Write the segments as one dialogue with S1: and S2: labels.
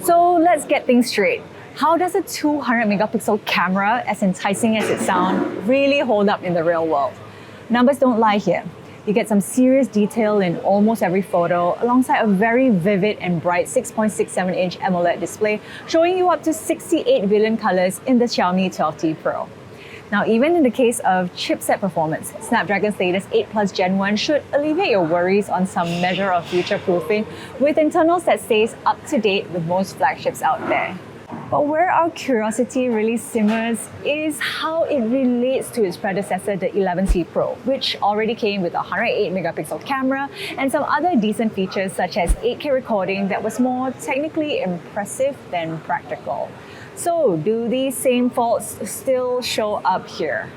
S1: So let's get things straight. How does a 200 megapixel camera, as enticing as it sounds, really hold up in the real world? Numbers don't lie here. You get some serious detail in almost every photo, alongside a very vivid and bright 6.67-inch AMOLED display, showing you up to 68 billion colors in the Xiaomi 12T Pro. Now, even in the case of chipset performance, Snapdragon's latest 8 Plus Gen 1 should alleviate your worries on some measure of future-proofing, with internals that stays up to date with most flagships out there. But where our curiosity really simmers is how it relates to its predecessor, the 11T Pro, which already came with a 108 megapixel camera and some other decent features such as 8K recording that was more technically impressive than practical. So, do these same faults still show up here?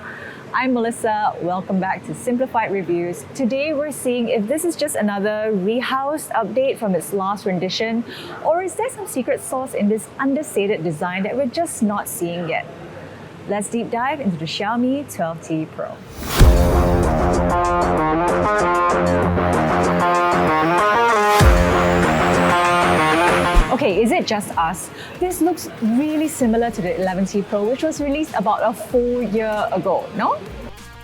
S1: I'm Melissa, welcome back to Simplified Reviews. Today we're seeing if this is just another rehoused update from its last rendition, or is there some secret sauce in this understated design that we're just not seeing yet? Let's deep dive into the Xiaomi 12T Pro. Okay, is it just us? This looks really similar to the 11T Pro, which was released about a full year ago, no?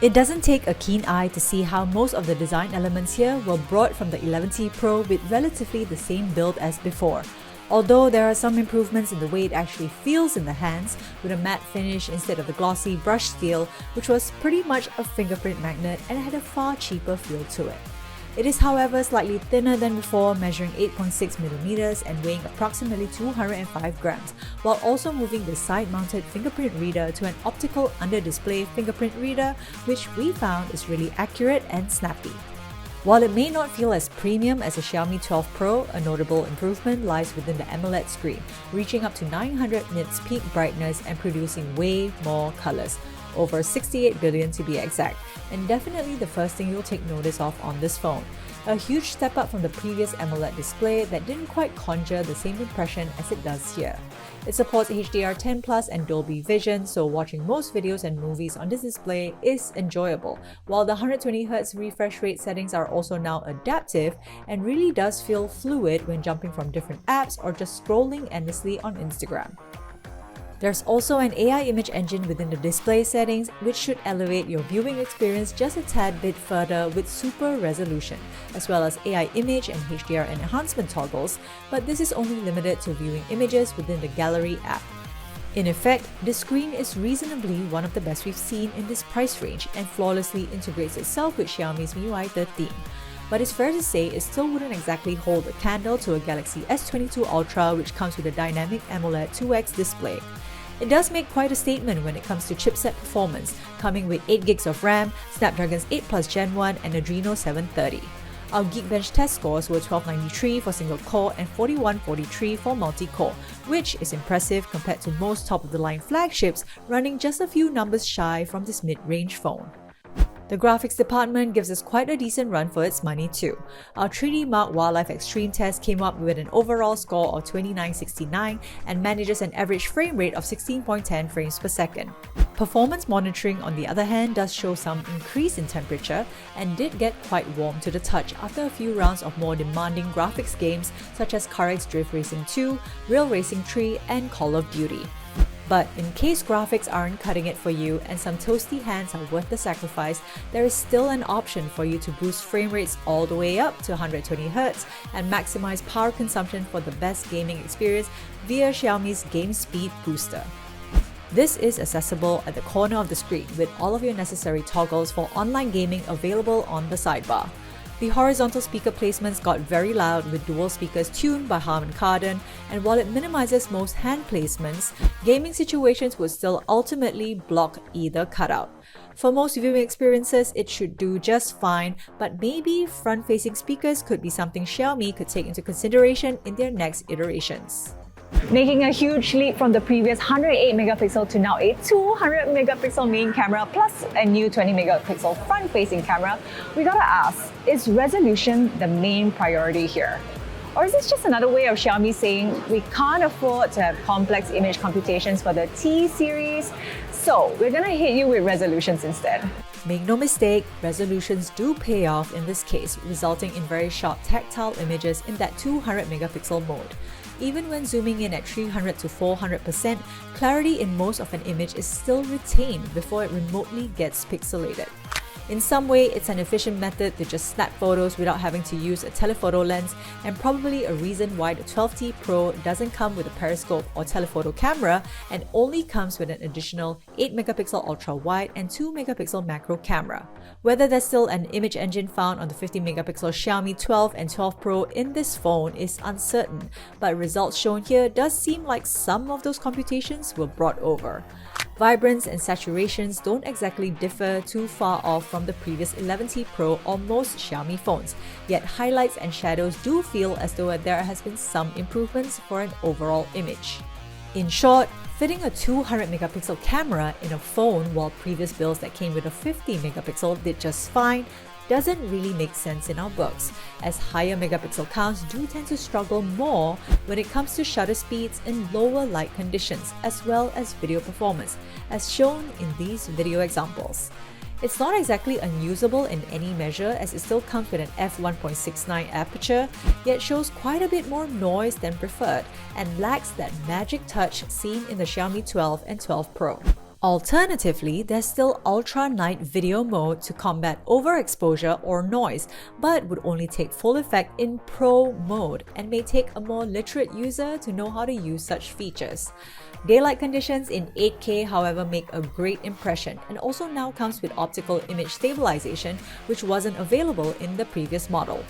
S2: It doesn't take a keen eye to see how most of the design elements here were brought from the 11T Pro with relatively the same build as before. Although there are some improvements in the way it actually feels in the hands, with a matte finish instead of the glossy brushed steel, which was pretty much a fingerprint magnet and had a far cheaper feel to it. It is, however, slightly thinner than before, measuring 8.6mm and weighing approximately 205 grams, while also moving the side-mounted fingerprint reader to an optical under-display fingerprint reader, which we found is really accurate and snappy. While it may not feel as premium as a Xiaomi 12 Pro, a notable improvement lies within the AMOLED screen, reaching up to 900 nits peak brightness and producing way more colors. Over 68 billion to be exact, and definitely the first thing you'll take notice of on this phone. A huge step up from the previous AMOLED display that didn't quite conjure the same impression as it does here. It supports HDR10+ and Dolby Vision, so watching most videos and movies on this display is enjoyable, while the 120Hz refresh rate settings are also now adaptive and really does feel fluid when jumping from different apps or just scrolling endlessly on Instagram. There's also an AI image engine within the display settings, which should elevate your viewing experience just a tad bit further with super resolution, as well as AI image and HDR enhancement toggles, but this is only limited to viewing images within the Gallery app. In effect, the screen is reasonably one of the best we've seen in this price range and flawlessly integrates itself with Xiaomi's MIUI 13. But it's fair to say it still wouldn't exactly hold a candle to a Galaxy S22 Ultra, which comes with a dynamic AMOLED 2X display. It does make quite a statement when it comes to chipset performance, coming with 8GB of RAM, Snapdragon's 8 Plus Gen 1 and Adreno 730. Our Geekbench test scores were 1293 for single-core and 4143 for multi-core, which is impressive compared to most top-of-the-line flagships running just a few numbers shy from this mid-range phone. The graphics department gives us quite a decent run for its money too. Our 3D Mark Wildlife Extreme test came up with an overall score of 2969 and manages an average frame rate of 16.10 frames per second. Performance monitoring, on the other hand, does show some increase in temperature and did get quite warm to the touch after a few rounds of more demanding graphics games such as CarX Drift Racing 2, Real Racing 3 and Call of Duty. But in case graphics aren't cutting it for you and some toasty hands are worth the sacrifice, there is still an option for you to boost frame rates all the way up to 120Hz and maximize power consumption for the best gaming experience via Xiaomi's Game Speed Booster. This is accessible at the corner of the screen with all of your necessary toggles for online gaming available on the sidebar. The horizontal speaker placements got very loud with dual speakers tuned by Harman Kardon, and while it minimizes most hand placements, gaming situations would still ultimately block either cutout. For most viewing experiences, it should do just fine, but maybe front-facing speakers could be something Xiaomi could take into consideration in their next iterations.
S1: Making a huge leap from the previous 108 megapixel to now a 200 megapixel main camera plus a new 20 megapixel front-facing camera, we gotta ask, is resolution the main priority here? Or is this just another way of Xiaomi saying we can't afford to have complex image computations for the T series, so we're gonna hit you with resolutions instead?
S2: Make no mistake, resolutions do pay off in this case, resulting in very sharp tactile images in that 200 megapixel mode. even when zooming in at 300 to 400%, clarity in most of an image is still retained before it remotely gets pixelated. In some way, it's an efficient method to just snap photos without having to use a telephoto lens, and probably a reason why the 12T Pro doesn't come with a periscope or telephoto camera and only comes with an additional 8MP ultra-wide and 2MP macro camera. Whether there's still an image engine found on the 50MP Xiaomi 12 and 12 Pro in this phone is uncertain, but results shown here does seem like some of those computations were brought over. Vibrance and saturations don't exactly differ too far off from the previous 11T Pro or most Xiaomi phones, yet highlights and shadows do feel as though there has been some improvements for an overall image. In short, fitting a 200MP camera in a phone while previous builds that came with a 50MP did just fine doesn't really make sense in our books, as higher megapixel counts do tend to struggle more when it comes to shutter speeds in lower light conditions as well as video performance, as shown in these video examples. It's not exactly unusable in any measure as it still comes with an f1.69 aperture, yet shows quite a bit more noise than preferred and lacks that magic touch seen in the Xiaomi 12 and 12 Pro. Alternatively, there's still Ultra Night Video mode to combat overexposure or noise, but would only take full effect in Pro mode and may take a more literate user to know how to use such features. Daylight conditions in 8K, however, make a great impression and also now comes with optical image stabilization, which wasn't available in the previous model.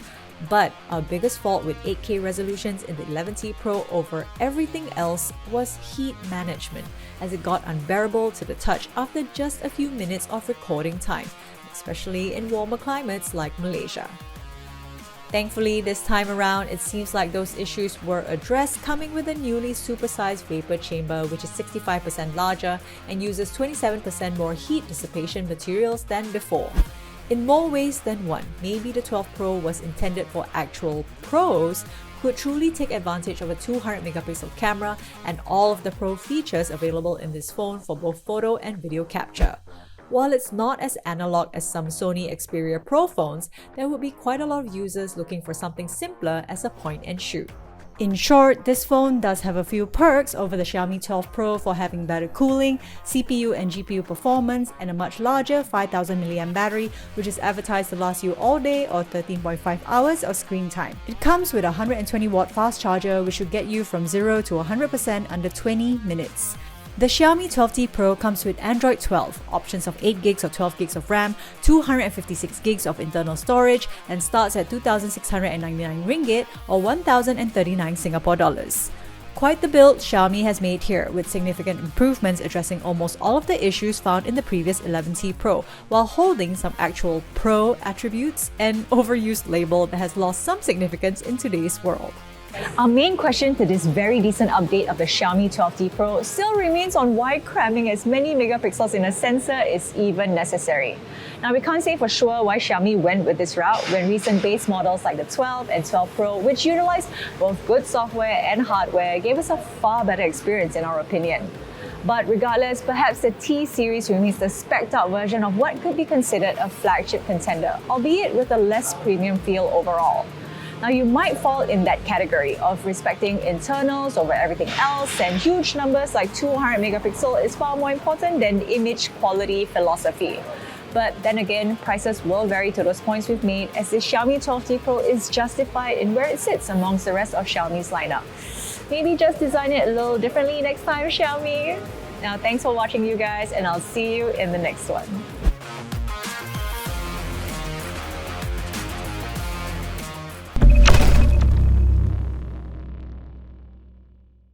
S2: But our biggest fault with 8K resolutions in the 11T Pro over everything else was heat management, as it got unbearable to the touch after just a few minutes of recording time, especially in warmer climates like Malaysia. Thankfully, this time around, it seems like those issues were addressed, coming with a newly supersized vapor chamber which is 65% larger and uses 27% more heat dissipation materials than before. In more ways than one, maybe the 12 Pro was intended for actual pros who could truly take advantage of a 200MP camera and all of the Pro features available in this phone for both photo and video capture. While it's not as analog as some Sony Xperia Pro phones, there would be quite a lot of users looking for something simpler as a point and shoot. In short, this phone does have a few perks over the Xiaomi 12 Pro for having better cooling, CPU and GPU performance, and a much larger 5000mAh battery, which is advertised to last you all day or 13.5 hours of screen time. It comes with a 120W fast charger, which should get you from 0 to 100% under 20 minutes. The Xiaomi 12T Pro comes with Android 12, options of 8GB or 12GB of RAM, 256GB of internal storage, and starts at 2,699 ringgit or 1,039 Singapore dollars. Quite the build Xiaomi has made here, with significant improvements addressing almost all of the issues found in the previous 11T Pro, while holding some actual Pro attributes and overused label that has lost some significance in today's world.
S1: Our main question to this very decent update of the Xiaomi 12T Pro still remains on why cramming as many megapixels in a sensor is even necessary. Now, we can't say for sure why Xiaomi went with this route when recent base models like the 12 and 12 Pro, which utilized both good software and hardware, gave us a far better experience in our opinion. But regardless, perhaps the T series remains the spec'd out version of what could be considered a flagship contender, albeit with a less premium feel overall. Now, you might fall in that category of respecting internals over everything else, and huge numbers like 200MP is far more important than image quality philosophy. But then again, prices will vary to those points we've made, as the Xiaomi 12T Pro is justified in where it sits amongst the rest of Xiaomi's lineup. Maybe just design it a little differently next time, Xiaomi. Now, thanks for watching, you guys, and I'll see you in the next one.